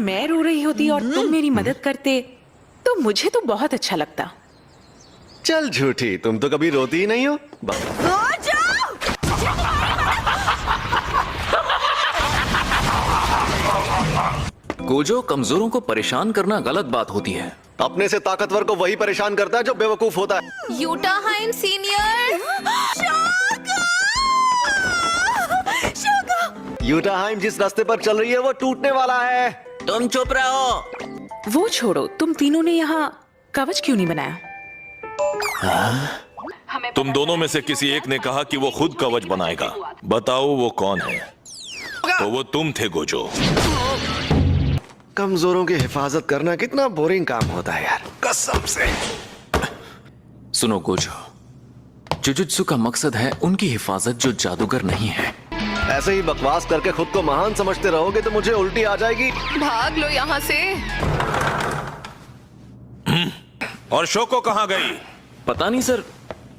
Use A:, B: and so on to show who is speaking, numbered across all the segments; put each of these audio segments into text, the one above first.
A: मैं रो रही होती और तुम मेरी मदद करते तो मुझे तो बहुत अच्छा लगता।
B: चल झूठी, तुम तो कभी रोती ही नहीं हो।
C: गोजो, कमजोरों को परेशान करना गलत बात होती है।
B: अपने से ताकतवर को वही परेशान करता है जो बेवकूफ होता है।
D: यूटाहाइम सीनियर।
B: यूटाहाइम जिस रास्ते पर चल रही है वो टूटने वाला है।
C: तुम चुप रहो।
A: वो छोड़ो, तुम तीनों ने यहाँ कवच क्यों नहीं बनाया?
E: तुम दोनों में से किसी एक ने कहा कि वो खुद कवच बनाएगा। बताओ वो कौन है? तो वो तुम थे गोजो।
B: कमजोरों की हिफाजत करना कितना बोरिंग काम होता है यार, कसम से।
C: सुनो गोजो, जुजुत्सु का मकसद है उनकी हिफाजत जो जादूगर नहीं है।
B: ऐसे ही बकवास करके खुद को महान समझते रहोगे तो मुझे उल्टी आ जाएगी।
D: भाग लो यहाँ से।
E: और शोको कहाँ गई?
C: पता नहीं सर,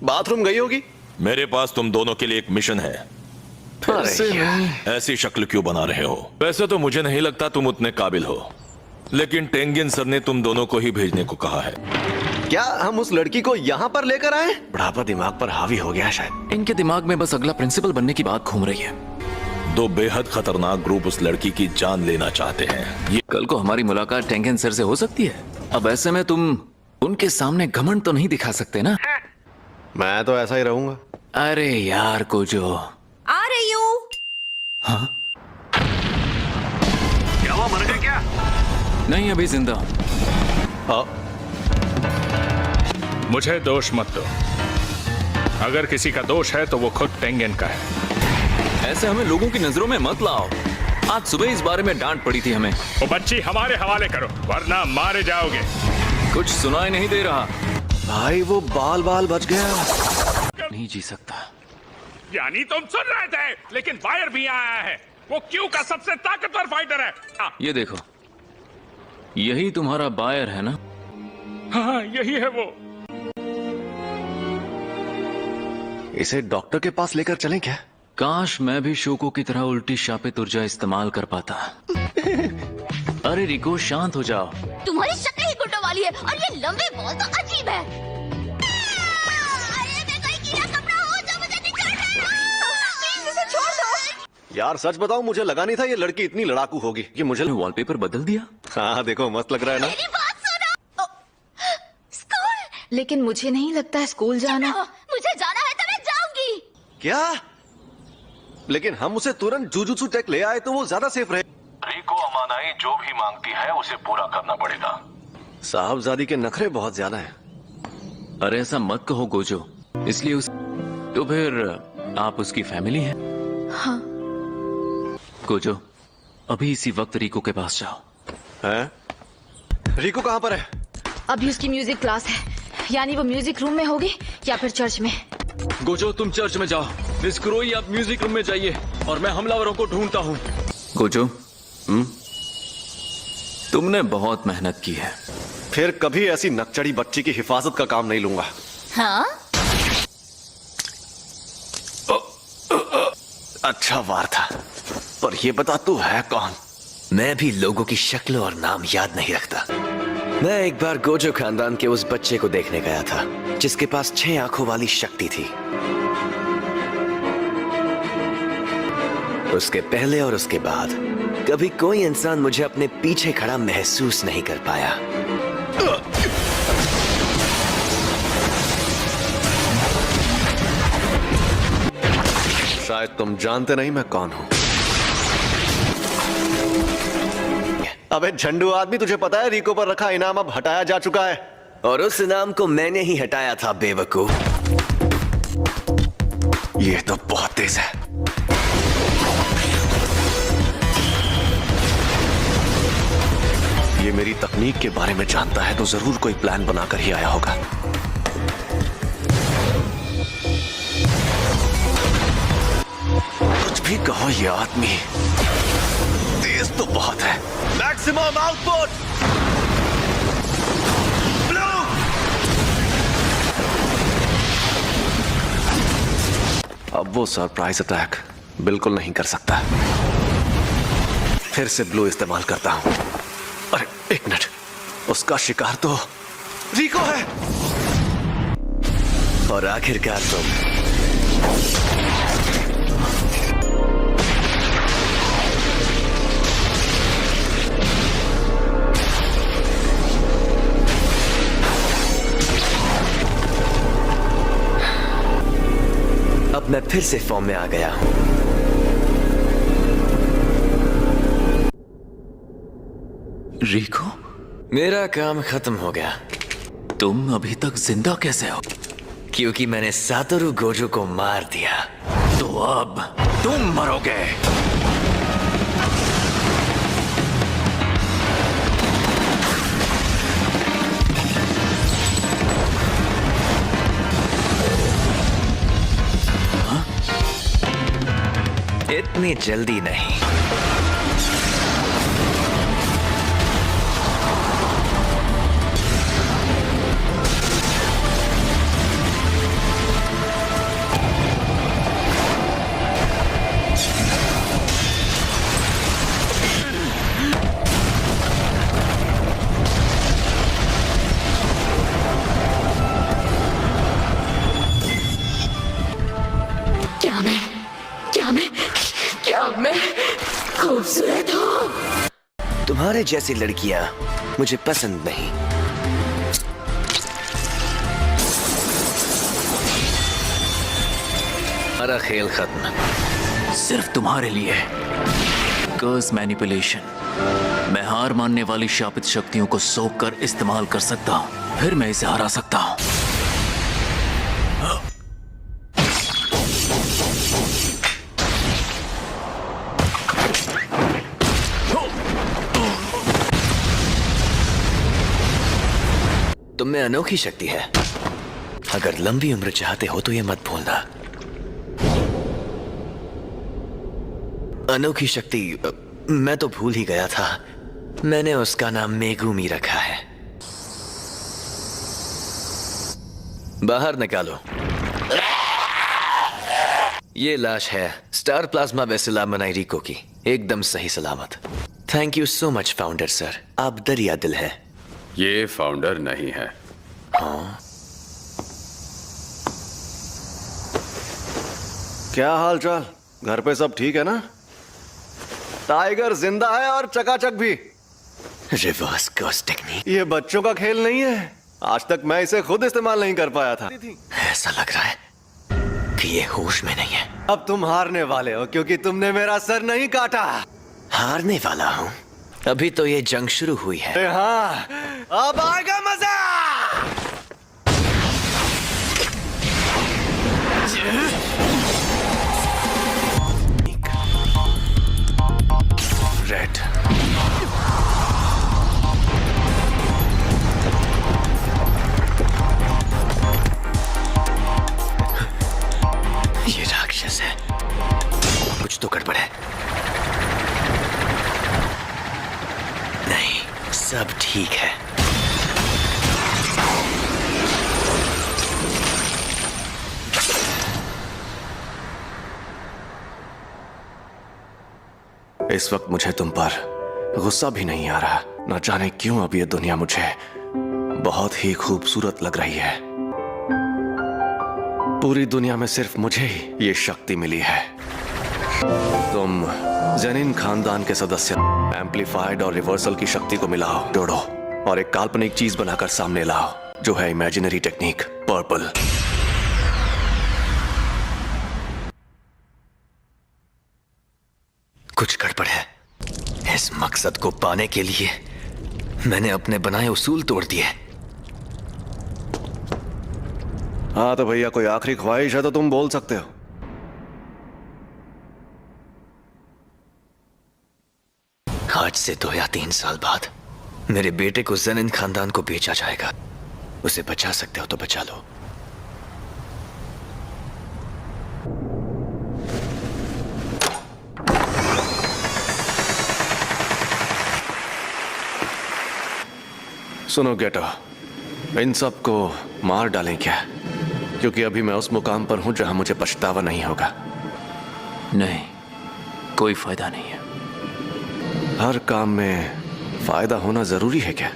B: बाथरूम गई होगी।
E: मेरे पास तुम दोनों के लिए एक मिशन है। ऐसी शक्ल क्यों बना रहे हो? वैसे तो मुझे नहीं लगता तुम उतने काबिल हो, लेकिन टेंगिन सर ने तुम दोनों को ही भेजने को कहा है।
B: क्या हम उस लड़की को यहाँ पर लेकर आए? बुढ़ापा दिमाग पर हावी हो गया शायद।
C: इनके दिमाग में बस अगला प्रिंसिपल बनने की बात घूम रही है।
E: दो बेहद खतरनाक ग्रुप उस लड़की की जान लेना चाहते हैं।
C: ये कल को हमारी मुलाकात टेंगिन सर से हो सकती है। अब ऐसे में तुम उनके सामने घमंड तो नहीं दिखा सकते ना?
B: मैं तो ऐसा ही रहूंगा।
C: अरे यार गोजो।
D: आ रही हूँ।
C: हाँ?
B: क्या वो मर गए क्या?
C: नहीं, अभी जिंदा हूं।
F: मुझे दोष मत दो। अगर किसी का दोष है तो वो खुद टेंगेन का है।
C: ऐसे हमें लोगों की नजरों में मत लाओ। आज सुबह इस बारे में डांट पड़ी थी हमें।
F: वो बच्ची हमारे हवाले करो वरना मारे जाओगे।
C: कुछ सुनाई नहीं दे रहा।
B: भाई वो बाल बाल बच गया।
C: नहीं जी सकता।
F: यानी तुम सुन रहे थे, लेकिन बायर भी आया है। वो क्यू का सबसे ताकतवर फाइटर है।
C: ये देखो, यही तुम्हारा बायर है ना?
F: हाँ, यही है वो।
B: इसे डॉक्टर के पास लेकर चलें क्या?
C: काश मैं भी शोको की तरह उल्टी शापित ऊर्जा इस्तेमाल कर पाता। अरे रिको, शांत हो जाओ।
D: तुम्हारी शक्ल ही गुड्डो वाली है और ये लंबे बॉल तो अजीब है। अरे मैं कोई कीड़ा कपड़ा हूँ जो मुझे निकाल रहा है। प्लीज इसे छोड़ दो।
B: यार सच बताऊं, मुझे लगा नहीं था ये लड़की इतनी लड़ाकू होगी। कि मुझे
C: वॉलपेपर बदल दिया।
B: हाँ देखो, मस्त लग रहा है ना?
D: मेरी बात सुनो। स्कूल। लेकिन मुझे नहीं लगता है स्कूल जाना। मुझे जाना है तो मैं जाऊंगी।
B: क्या? लेकिन हम उसे तुरंत जुजुत्सु टेक ले आए तो वो ज्यादा सेफ रहे।
E: रिको अमानाई जो भी मांगती है उसे पूरा करना पड़ेगा।
B: साहबजादी के नखरे बहुत ज्यादा हैं।
C: अरे ऐसा मत कहो गोजो, इसलिए तो फिर आप उसकी फैमिली हैं?
D: हाँ।
C: गोजो, अभी इसी वक्त रिको के पास जाओ।
B: हैं? रिको कहाँ पर है?
D: अभी उसकी म्यूजिक क्लास है, यानी वो म्यूजिक रूम में होगी या फिर चर्च में।
C: गोजो, तुम चर्च में जाओ। मिस क्रोई, आप म्यूजिक रूम में जाइए और मैं हमलावरों को ढूंढता हूँ। गोजो, तुमने बहुत मेहनत की है।
B: फिर कभी ऐसी नकचड़ी बच्ची की हिफाजत का काम नहीं लूंगा।
D: हाँ?
B: अच्छा वार था, पर ये बता तू है कौन?
G: मैं भी लोगों की शक्ल और नाम याद नहीं रखता। मैं एक बार गोजो खानदान के उस बच्चे को देखने गया था जिसके पास 6 आंखों वाली शक्ति थी। उसके पहले और उसके बाद कभी कोई इंसान मुझे अपने पीछे खड़ा महसूस नहीं कर पाया।
B: शायद तुम जानते नहीं मैं कौन हूं। अबे झंडू आदमी, तुझे पता है रिको पर रखा इनाम अब हटाया जा चुका है।
G: और उस इनाम को मैंने ही हटाया था बेवकूफ।
B: ये तो बहुत तेज है। ये मेरी तकनीक के बारे में जानता है तो जरूर कोई प्लान बनाकर ही आया होगा। कुछ भी कहो, ये आदमी तेज तो बहुत है। Maximum output. ब्लू। अब वो सरप्राइज अटैक बिल्कुल नहीं कर सकता। फिर से ब्लू इस्तेमाल करता हूं।
G: अरे एक मिनट, उसका शिकार तो रिको है। और आखिरकार तुम। अब मैं फिर से फॉर्म में आ गया हूं।
C: रिको,
G: मेरा काम खत्म हो गया।
C: तुम अभी तक जिंदा कैसे हो?
G: क्योंकि मैंने सातोरू गोजो को मार दिया।
C: तो अब तुम मरोगे।
G: इतनी जल्दी नहीं।
H: क्या मैं खूबसूरत हूँ?
G: तुम्हारे जैसी लड़कियां मुझे पसंद नहीं। हमारा खेल खत्म।
C: सिर्फ तुम्हारे लिए। कर्स मैनिपुलेशन। मैं हार मानने वाली शापित शक्तियों को सोख कर इस्तेमाल कर सकता हूँ, फिर मैं इसे हरा सकता हूँ।
G: तुम में अनोखी शक्ति है। अगर लंबी उम्र चाहते हो तो ये मत भूलना। अनोखी शक्ति, मैं तो भूल ही गया था। मैंने उसका नाम मेगुमी रखा है। बाहर निकालो। ये लाश है स्टार प्लाज्मा वेसिला मनाई रिको की, एकदम सही सलामत। Thank you so much founder sir, आप दरिया दिल है।
F: ये फाउंडर नहीं है।
I: क्या हाल चाल? घर पे सब ठीक है ना? टाइगर जिंदा है और चकाचक भी।
G: Reverse curse technique.
I: ये बच्चों का खेल नहीं है। आज तक मैं इसे खुद इस्तेमाल नहीं कर पाया था।
G: ऐसा लग रहा है कि ये होश में नहीं है।
I: अब तुम हारने वाले हो क्योंकि तुमने मेरा सर नहीं काटा।
G: हारने वाला हूँ? अभी तो ये जंग शुरू हुई है।
I: अरे हाँ, अब आएगा मजा।
G: रेड। ये राक्षस है। कुछ तो गड़बड़ है। नहीं, सब ठीक है।
I: इस वक्त मुझे तुम पर गुस्सा भी नहीं आ रहा। न जाने क्यों अब ये दुनिया मुझे बहुत ही खूबसूरत लग रही है। पूरी दुनिया में सिर्फ मुझे ही ये शक्ति मिली है। तुम जेनिन खानदान के सदस्य एम्पलीफाइड और रिवर्सल की शक्ति को मिलाओ, जोड़ो और एक काल्पनिक चीज बनाकर सामने लाओ, जो है इमेजिनरी टेक्निक पर्पल।
G: कुछ गड़बड़ है। इस मकसद को पाने के लिए मैंने अपने बनाए उसूल तोड़ दिए।
I: हाँ तो भैया, कोई आखिरी ख्वाहिश है तो तुम बोल सकते हो।
G: आज से 2 या 3 साल बाद मेरे बेटे को जेनिन खानदान को बेचा जाएगा। उसे बचा सकते हो तो बचा लो।
I: सुनो गेटो, इन सब को मार डालें क्या? क्योंकि अभी मैं उस मुकाम पर हूं जहां मुझे पछतावा नहीं होगा।
C: नहीं, कोई फायदा नहीं है।
I: हर काम में फायदा होना जरूरी है क्या?